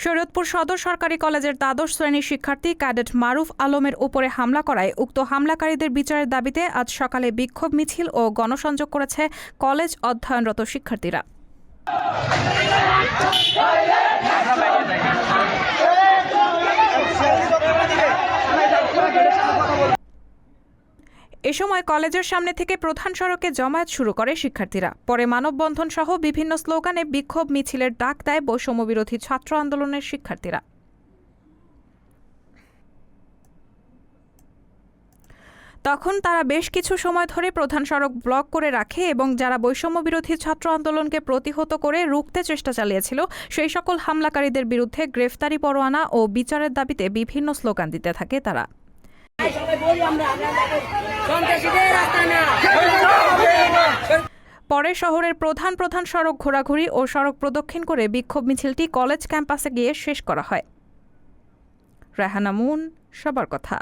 শরীয়তপুর সদর সরকারি কলেজের দ্বাদশ শ্রেণীর শিক্ষার্থী ক্যাডেট মারুফ আলমের উপরে হামলা করায় উক্ত হামলাকারীদের বিচারের দাবিতে আজ সকালে বিক্ষোভ মিছিল ও গণসংযোগ করেছে কলেজ অধ্যয়নরত শিক্ষার্থীরা। এ সময় কলেজের সামনে থেকে প্রধান সড়কে জমায়েত শুরু করে শিক্ষার্থীরা। পরে মানববন্ধন সহ বিভিন্ন স্লোগানে বিক্ষোভ মিছিলের ডাক দেয় বৈষম্যবিরোধী ছাত্র আন্দোলনের শিক্ষার্থীরা। তখন তারা বেশ কিছু সময় ধরে প্রধান সড়ক ব্লক করে রাখে এবং যারা বৈষম্যবিরোধী ছাত্র আন্দোলনকে প্রতিহত করে রুখতে চেষ্টা চালিয়েছিল সেই সকল হামলাকারীদের বিরুদ্ধে গ্রেফতারি পরোয়ানা ও বিচারের দাবিতে বিভিন্ন স্লোগান দিতে থাকে তারা। পরে শহরের প্রধান প্রধান সড়ক ঘোরাঘুরি ও সড়ক প্রদক্ষিণ করে বিক্ষোভ মিছিলটি কলেজ ক্যাম্পাসে গিয়ে শেষ করা হয়। রেহানা মুন, সবার কথা।